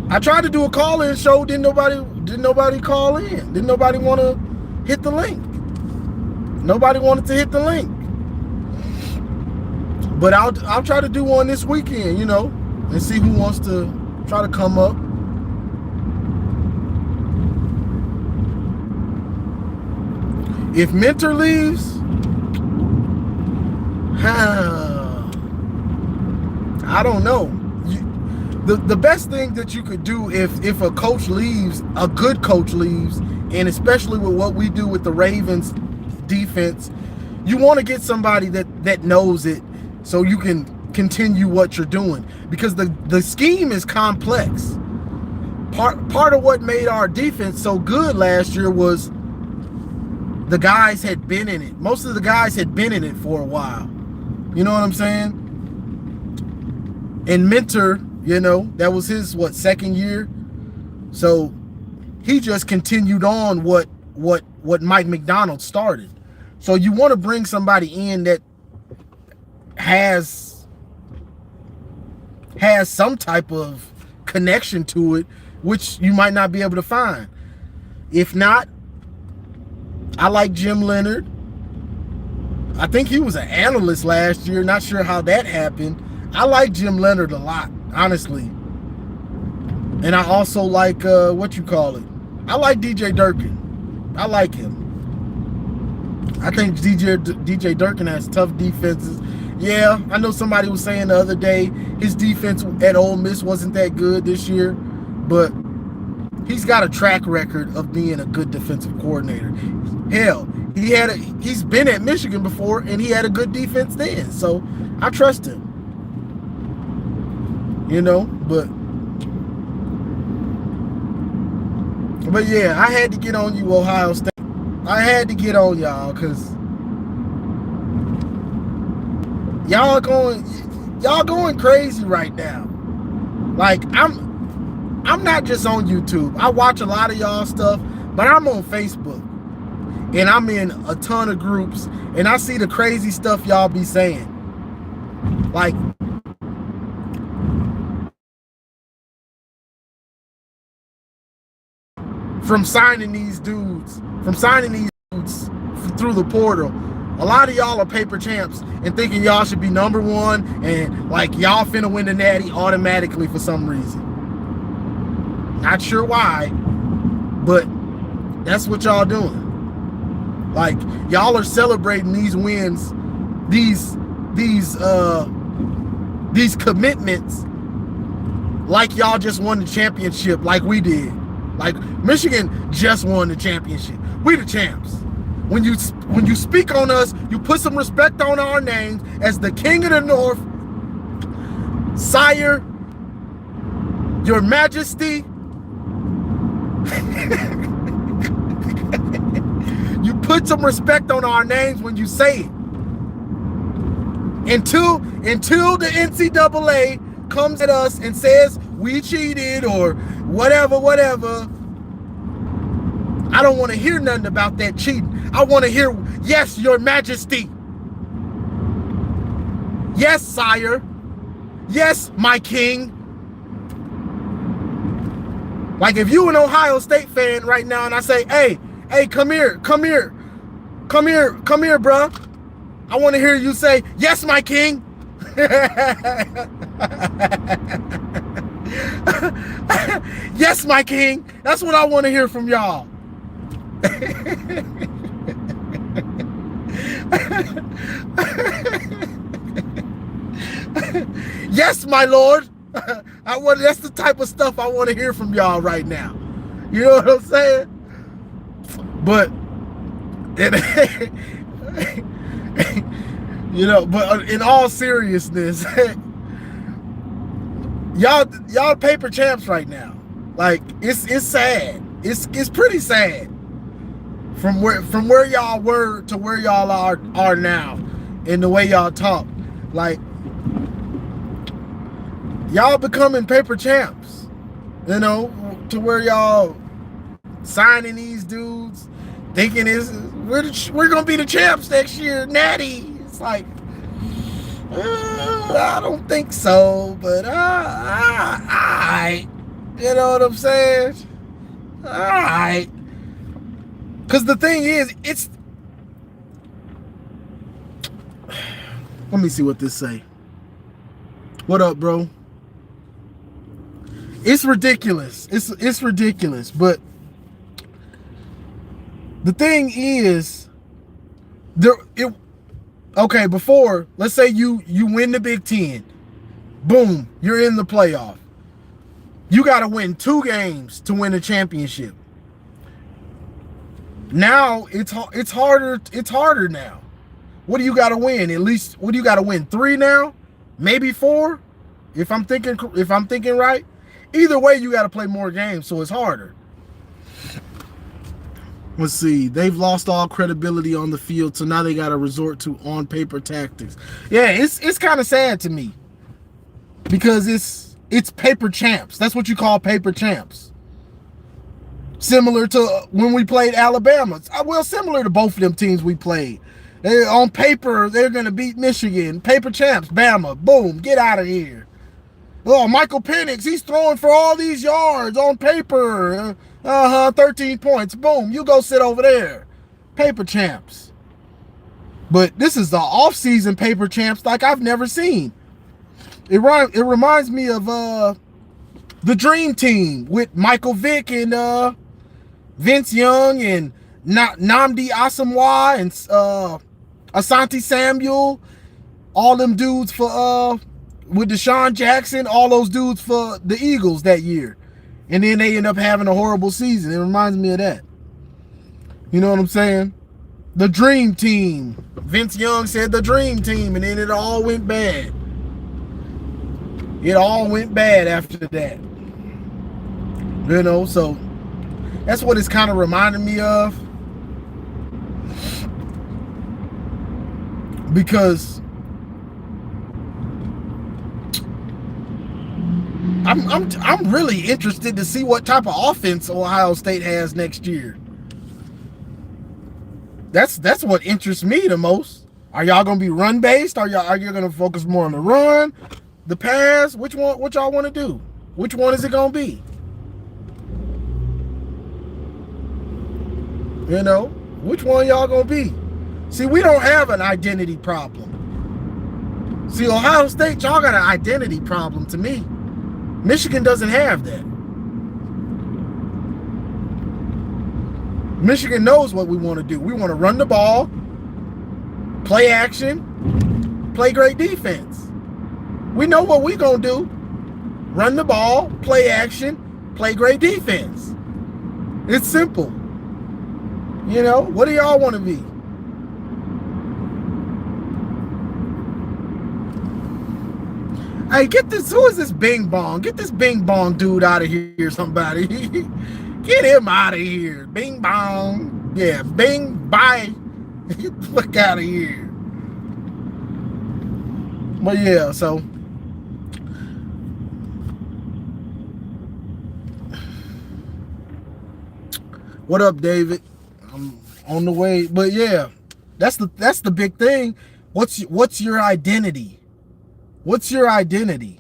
I tried to do a call-in show. Didn't nobody call in? Didn't nobody want to hit the link? Nobody wanted to hit the link. But I'll try to do one this weekend, you know, and see who wants to try to come up. If Mentor leaves, I don't know. The best thing that you could do if a coach leaves, a good coach leaves, and especially with what we do with the Ravens defense, you want to get somebody that knows it so you can continue what you're doing, because the scheme is complex. Part of what made our defense so good last year was the guys had been in it. Most of the guys had been in it for a while. You know what I'm saying? And Mentor, you know, that was his second year. So he just continued on what Mike McDonald started. So you want to bring somebody in that has some type of connection to it, which you might not be able to find. If not, I like Jim Leonard. I think he was an analyst last year. Not sure how that happened. I like Jim Leonard a lot, honestly. And I also like, what you call it? I like DJ Durkin. I like him. I think DJ Durkin has tough defenses. Yeah, I know somebody was saying the other day his defense at Ole Miss wasn't that good this year, but he's got a track record of being a good defensive coordinator. Hell, he's been at Michigan before and he had a good defense then, so I trust him. You know, but yeah, I had to get on you, Ohio State. I had to get on y'all because y'all going crazy right now. Like, I'm not just on YouTube. I watch a lot of y'all stuff, but I'm on Facebook. And I'm in a ton of groups, and I see the crazy stuff y'all be saying. Like, from signing these dudes through the portal. A lot of y'all are paper champs and thinking y'all should be number one and like y'all finna win the natty automatically for some reason. Not sure why, but that's what y'all doing. Like, y'all are celebrating these wins, these commitments like y'all just won the championship like we did. Like, Michigan just won the championship. We the champs. When you speak on us, you put some respect on our names as the King of the North, Sire, Your Majesty. You put some respect on our names when you say it. Until the NCAA comes at us and says we cheated or whatever, I don't want to hear nothing about that cheating. I want to hear, yes, Your Majesty. Yes, Sire. Yes, my King. Like, if you an Ohio State fan right now and I say, hey, come here, bruh. I want to hear you say, yes, my King. Yes, my King. That's what I want to hear from y'all. Yes, my lord. That's the type of stuff I want to hear from y'all right now. You know what I'm saying? But you know, but in all seriousness, y'all paper champs right now. Like, it's sad. It's pretty sad from where y'all were to where y'all are now, and the way y'all talk. Like, y'all becoming paper champs, you know, to where y'all signing these dudes, thinking we're gonna be the champs next year, natty. It's like, I don't think so, but alright. You know what I'm saying? Alright. Because the thing is, let me see what this say. What up, bro? It's ridiculous. It's ridiculous. But the thing is, okay, before, let's say you win the Big Ten. Boom, you're in the playoff. You got to win 2 games to win a championship. Now it's harder. It's harder now. What do you got to win? At least, what do you got to win? 3 now, maybe 4. If I'm thinking right. Either way, you got to play more games, so it's harder. Let's see. They've lost all credibility on the field, so now they got to resort to on-paper tactics. Yeah, it's kind of sad to me because it's paper champs. That's what you call paper champs. Similar to when we played Alabama. Well, similar to both of them teams we played. On paper, they're going to beat Michigan. Paper champs, Bama. Boom, get out of here. Oh, Michael Penix, he's throwing for all these yards on paper. 13 points. Boom, you go sit over there. Paper champs. But this is the off-season paper champs like I've never seen. It reminds me of the Dream Team with Michael Vick and Vince Young and Nnamdi Asomugha and Asante Samuel. All them dudes for with Deshaun Jackson, all those dudes for the Eagles that year. And then they end up having a horrible season. It reminds me of that. You know what I'm saying? The Dream Team. Vince Young said the Dream Team, and then it all went bad. It all went bad after that. You know, so that's what it's kind of reminding me of. Because I'm really interested to see what type of offense Ohio State has next year. That's what interests me the most. Are y'all gonna be run based? Are you gonna focus more on the run, the pass? Which one? What y'all want to do? Which one is it gonna be? You know, which one y'all gonna be? See, we don't have an identity problem. See, Ohio State, y'all got an identity problem to me. Michigan doesn't have that. Michigan knows what we want to do. We want to run the ball, play action, play great defense. We know what we're going to do. Run the ball, play action, play great defense. It's simple. You know, what do y'all want to be? Hey, get this. Who is this Bing Bong? Get this Bing Bong dude out of here, somebody. Get him out of here. Bing Bong. Yeah, Bing, bye. Get the fuck out of here. But yeah, so. What up, David? I'm on the way. But yeah, that's the big thing. What's your identity? What's your identity?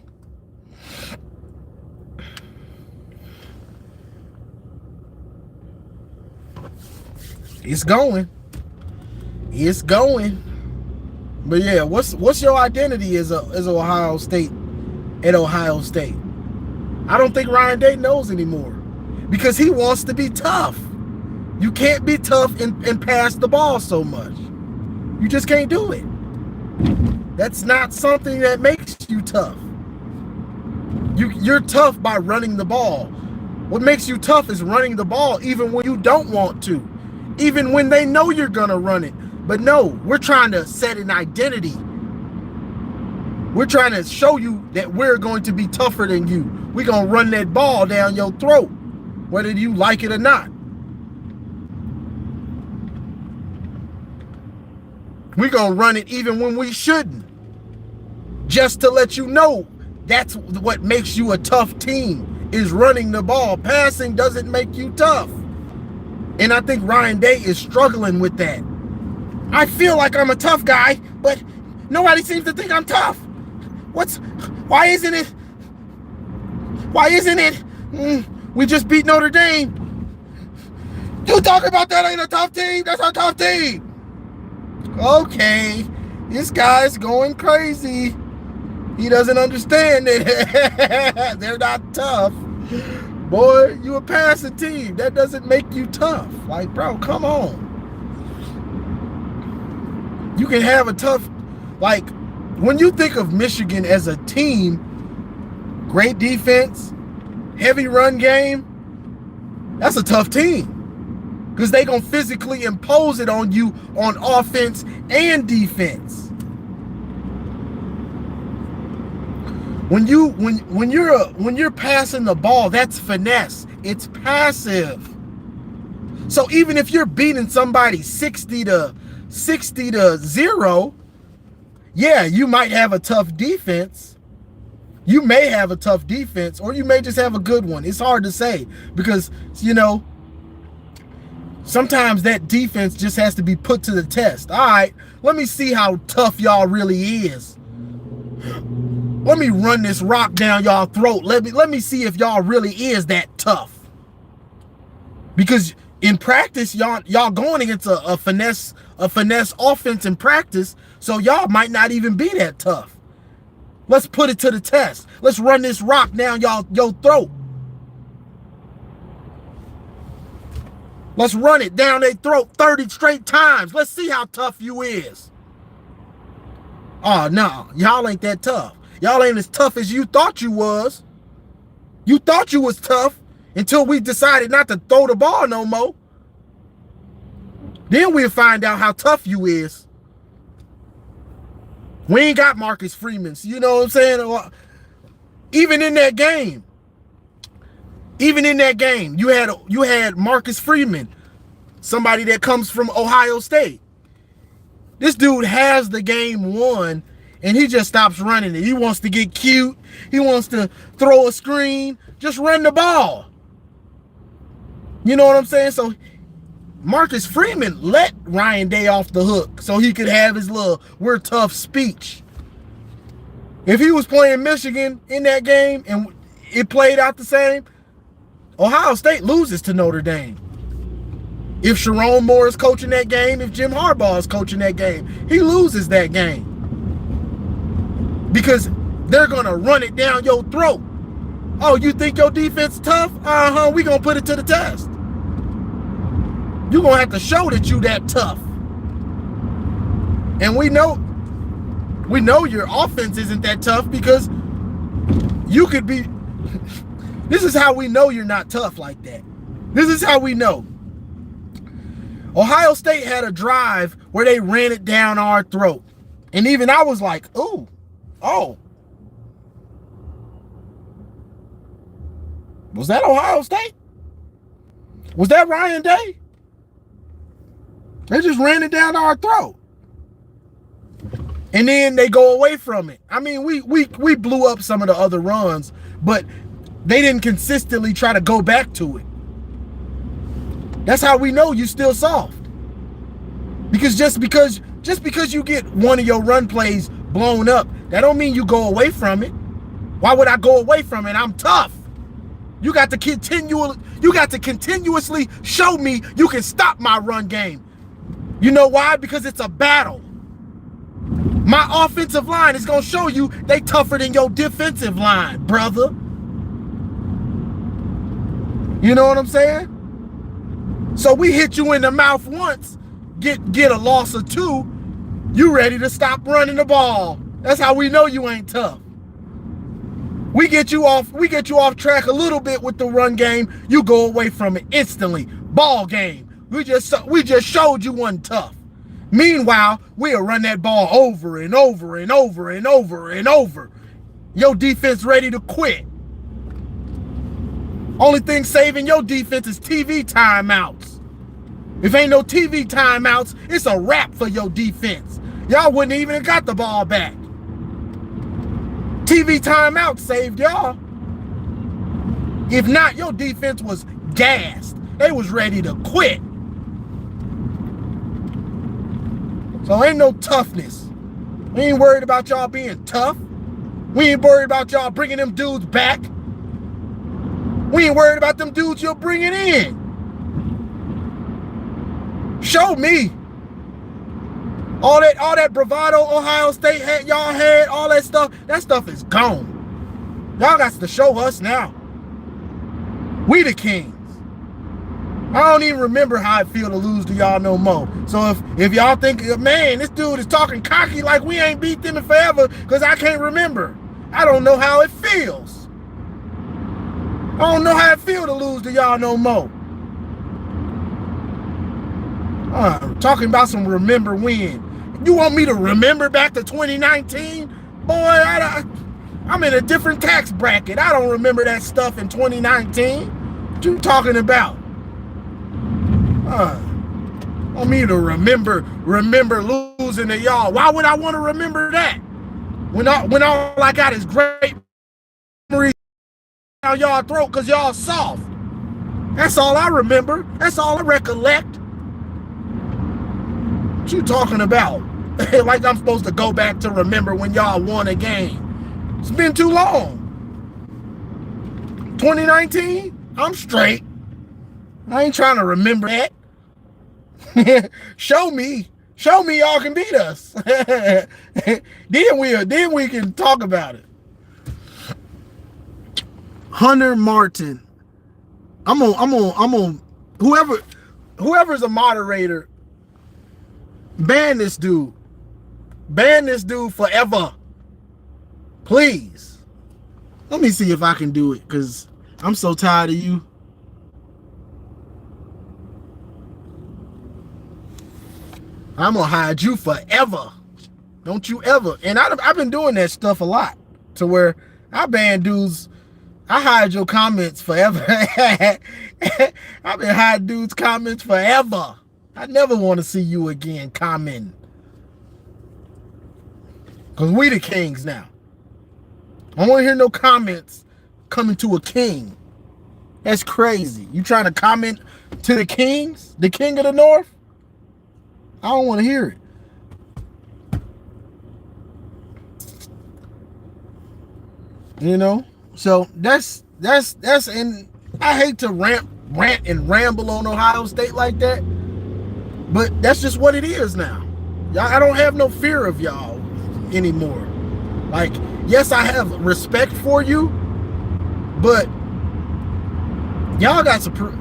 It's going. It's going. But yeah, what's your identity as Ohio State at Ohio State? I don't think Ryan Day knows anymore because he wants to be tough. You can't be tough and pass the ball so much. You just can't do it. That's not something that makes you tough. You're tough by running the ball. What makes you tough is running the ball even when you don't want to. Even when they know you're going to run it. But no, we're trying to set an identity. We're trying to show you that we're going to be tougher than you. We're going to run that ball down your throat, whether you like it or not. We're going to run it even when we shouldn't. Just to let you know, that's what makes you a tough team, is running the ball. Passing doesn't make you tough. And I think Ryan Day is struggling with that. I feel like I'm a tough guy, but nobody seems to think I'm tough. Why isn't it? We just beat Notre Dame. You talking about that ain't a tough team? That's a tough team. Okay, this guy's going crazy. He doesn't understand that they're not tough. Boy, you a passing team. That doesn't make you tough. Like, bro, come on. You can have a tough, like, when you think of Michigan as a team, great defense, heavy run game, that's a tough team. Because they going to physically impose it on you on offense and defense. When you're passing the ball, that's finesse. It's passive. So even if you're beating somebody 60 to 0, yeah, you might have a tough defense. You may have a tough defense, or you may just have a good one. It's hard to say because, you know, sometimes that defense just has to be put to the test. All right, let me see how tough y'all really is. Let me run this rock down y'all throat. Let me see if y'all really is that tough. Because in practice, y'all going against a finesse offense in practice, so y'all might not even be that tough. Let's put it to the test. Let's run this rock down your throat. Let's run it down their throat 30 straight times. Let's see how tough you is. Oh, no, y'all ain't that tough. Y'all ain't as tough as you thought you was. You thought you was tough until we decided not to throw the ball no more. Then we'll find out how tough you is. We ain't got Marcus Freeman. So you know what I'm saying? Even in that game, you had Marcus Freeman, somebody that comes from Ohio State. This dude has the game won and he just stops running it. He wants to get cute. He wants to throw a screen. Just run the ball. You know what I'm saying? So Marcus Freeman let Ryan Day off the hook so he could have his little "we're tough" speech. If he was playing Michigan in that game and it played out the same, Ohio State loses to Notre Dame. If Sherrone Moore is coaching that game, if Jim Harbaugh is coaching that game, he loses that game. Because they're going to run it down your throat. Oh, you think your defense tough? We going to put it to the test. You're going to have to show that you that tough. And we know your offense isn't that tough because you could be... This is how we know you're not tough like that. This is how we know. Ohio State had a drive where they ran it down our throat. And even I was like, oh. Was that Ohio State? Was that Ryan Day? They just ran it down our throat. And then they go away from it. I mean, we blew up some of the other runs, but they didn't consistently try to go back to it. That's how we know you still soft. Because just because you get one of your run plays blown up, that don't mean you go away from it. Why would I go away from it? I'm tough. You got to continuously show me you can stop my run game. You know why? Because it's a battle. My offensive line is going to show you they tougher than your defensive line, brother. You know what I'm saying? So we hit you in the mouth once, get a loss or two, you ready to stop running the ball. That's how we know you ain't tough. We get you off track a little bit with the run game, you go away from it instantly. Ball game. We just showed you wasn't tough. Meanwhile, we'll run that ball over and over and over and over and over. Your defense ready to quit. Only thing saving your defense is TV timeouts. If ain't no TV timeouts, it's a wrap for your defense. Y'all wouldn't even have got the ball back. TV timeouts saved y'all. If not, your defense was gassed. They was ready to quit. So ain't no toughness. We ain't worried about y'all being tough. We ain't worried about y'all bringing them dudes back. We ain't worried about them dudes you're bringing in. Show me. All that bravado Ohio State had, all that stuff is gone. Y'all got to show us now. We the kings. I don't even remember how it feel to lose to y'all no more. So if y'all think, man, this dude is talking cocky like we ain't beat them in forever, because I can't remember. I don't know how it feels. I don't know how it feel to lose to y'all no more. Talking about some remember when. You want me to remember back to 2019? Boy, I'm in a different tax bracket. I don't remember that stuff in 2019. What you talking about? Want me to remember losing to y'all. Why would I want to remember that? When all I got is great memories down y'all throat because y'all soft. That's all I remember. That's all I recollect. What you talking about? Like I'm supposed to go back to remember when y'all won a game. It's been too long. 2019, I'm straight. I ain't trying to remember that. Show me y'all can beat us. then we can talk about it. Hunter Martin. I'm on whoever's a moderator, ban this dude. Ban this dude forever. Please. Let me see if I can do it, because I'm so tired of you. I'm gonna hide you forever. Don't you ever. And I've been doing that stuff a lot, to where I ban dudes. I hide your comments forever. I've been hiding dudes' comments forever. I never want to see you again commenting. Because we the kings now. I don't want to hear no comments coming to a king. That's crazy. You trying to comment to the kings? The king of the north? I don't want to hear it. You know? So that's and I hate to rant and ramble on Ohio State like that, but that's just what it is now. Y'all, I don't have no fear of y'all anymore. Like, yes, I have respect for you, but y'all got some proof.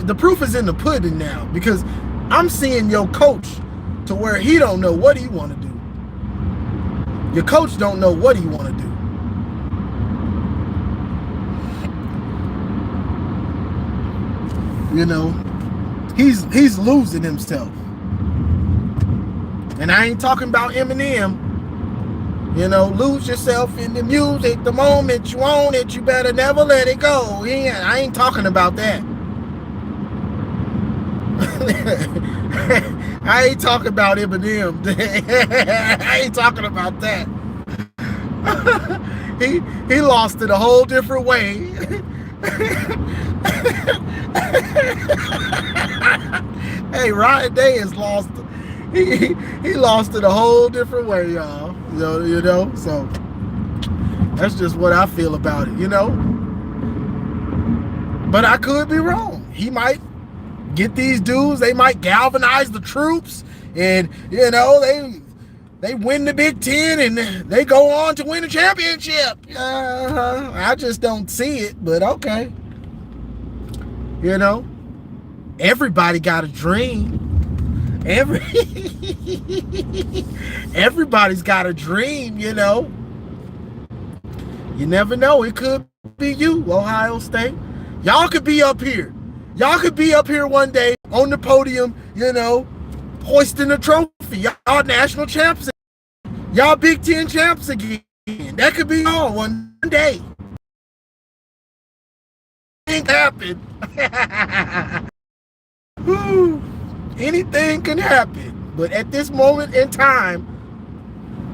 The proof is in the pudding now, because I'm seeing your coach to where he don't know what he want to do. Your coach don't know what he want to do. You know, he's losing himself. And I ain't talking about Eminem. You know, lose yourself in the music the moment you own it. You better never let it go. Yeah, I ain't talking about that. I ain't talking about Eminem. I ain't talking about that. He lost it a whole different way. Hey, Ryan Day has lost. He lost it a whole different way, y'all. You know, so that's just what I feel about it, you know. But I could be wrong. He might get these dudes. They might galvanize the troops, and you know they win the Big Ten and they go on to win a championship. I just don't see it, but okay. You know, everybody got a dream. Everybody's got a dream, you know. You never know. It could be you, Ohio State. Y'all could be up here. Y'all could be up here one day on the podium, you know, hoisting a trophy. Y'all national champs. Y'all Big Ten champs again. That could be y'all one day. It happen. Anything can happen. But at this moment in time,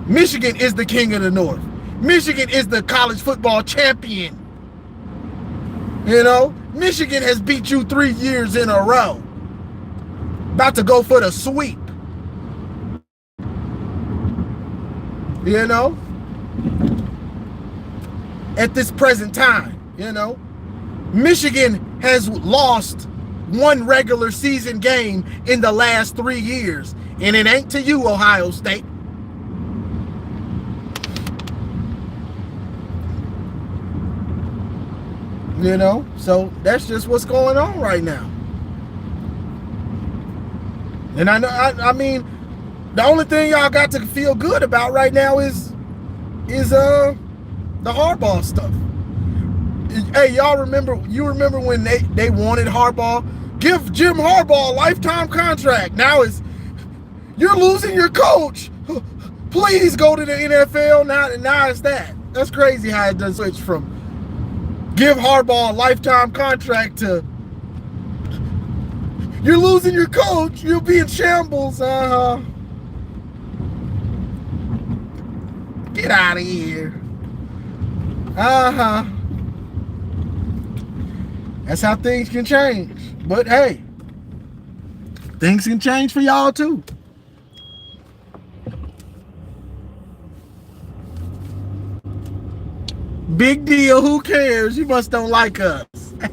Michigan is the king of the North. Michigan is the college football champion. You know, Michigan has beat you 3 years in a row. About to go for the sweep. You know, at this present time, you know, Michigan has lost one regular season game in the last 3 years, and it ain't to you, Ohio State. You know, so that's just what's going on right now. And I mean, the only thing y'all got to feel good about right now is the Harbaugh stuff. Hey, y'all remember when they wanted Harbaugh? Give Jim Harbaugh a lifetime contract. Now you're losing your coach. Please go to the NFL. Now it's that. That's crazy how it does switch from give Harbaugh a lifetime contract to you're losing your coach. You'll be in shambles. Get out of here. That's how things can change. But hey, things can change for y'all too. Big deal. Who cares? You must don't like us. We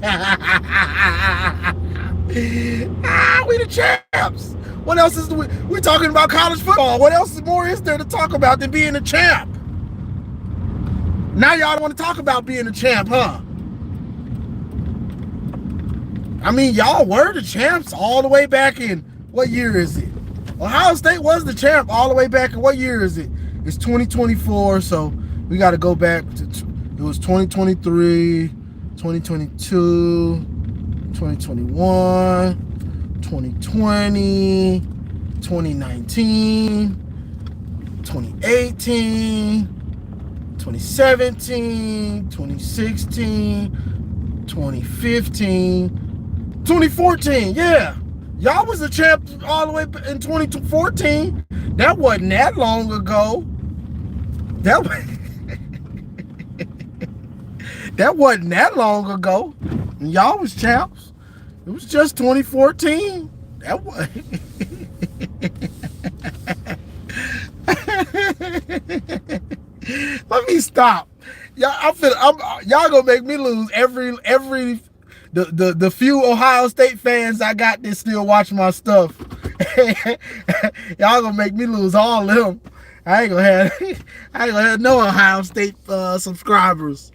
the champs. What else is we're talking about college football? What else more is there to talk about than being a champ? Now y'all don't want to talk about being a champ, huh? I mean, y'all were the champs all the way back in, what year is it? Ohio State was the champ all the way back in, what year is it? It's 2024, so we got to go back to, it was 2023, 2022, 2021, 2020, 2019, 2018, 2017, 2016, 2015, 2014, yeah. Y'all was the champ all the way in 2014. That wasn't that long ago. That that wasn't that long ago. Y'all was champs. It was just 2014. That was. Let me stop. Y'all gonna make me lose every the few Ohio State fans I got that still watch my stuff. Y'all gonna make me lose all of them. I ain't gonna have no Ohio State subscribers.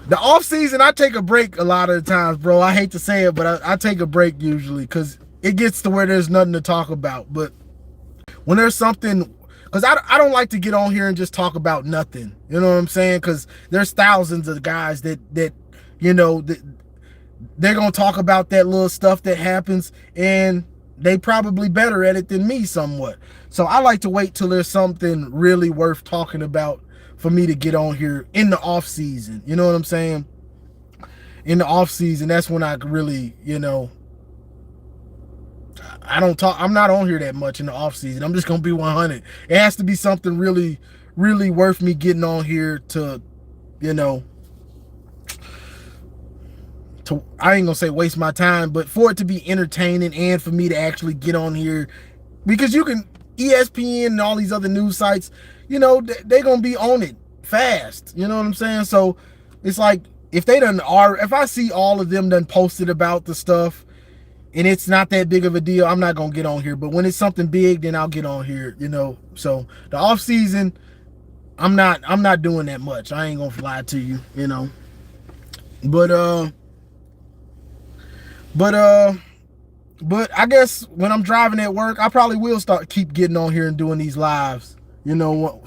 The off season, I take a break a lot of the times, bro. I hate to say it, but I take a break usually because it gets to where there's nothing to talk about. But when there's something, because I don't like to get on here and just talk about nothing. You know what I'm saying? Because there's thousands of guys that you know, that they're gonna talk about that little stuff that happens, and they probably better at it than me somewhat. So I like to wait till there's something really worth talking about for me to get on here in the off season. You know what I'm saying? In the off season, that's when I really, you know, I don't talk. I'm not on here that much in the off season. I'm just gonna be 100. It has to be something really, really worth me getting on here to, you know, I ain't gonna say waste my time, but for it to be entertaining and for me to actually get on here, because you can ESPN and all these other news sites, you know, they're gonna be on it fast. You know what I'm saying? So it's like if I see all of them done posted about the stuff and it's not that big of a deal, I'm not gonna get on here. But when it's something big, then I'll get on here, you know. So the off season, I'm not doing that much. I ain't gonna lie to you, you know. But I guess when I'm driving at work, I probably will keep getting on here and doing these lives, you know,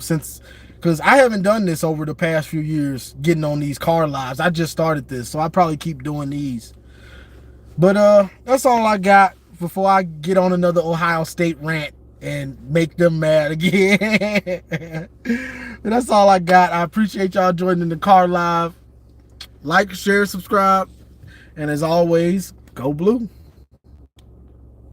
because I haven't done this over the past few years, getting on these car lives. I just started this, so I probably keep doing these. But that's all I got before I get on another Ohio State rant and make them mad again. But that's all I got. I appreciate y'all joining the car live. Like, share, subscribe, and as always, go blue.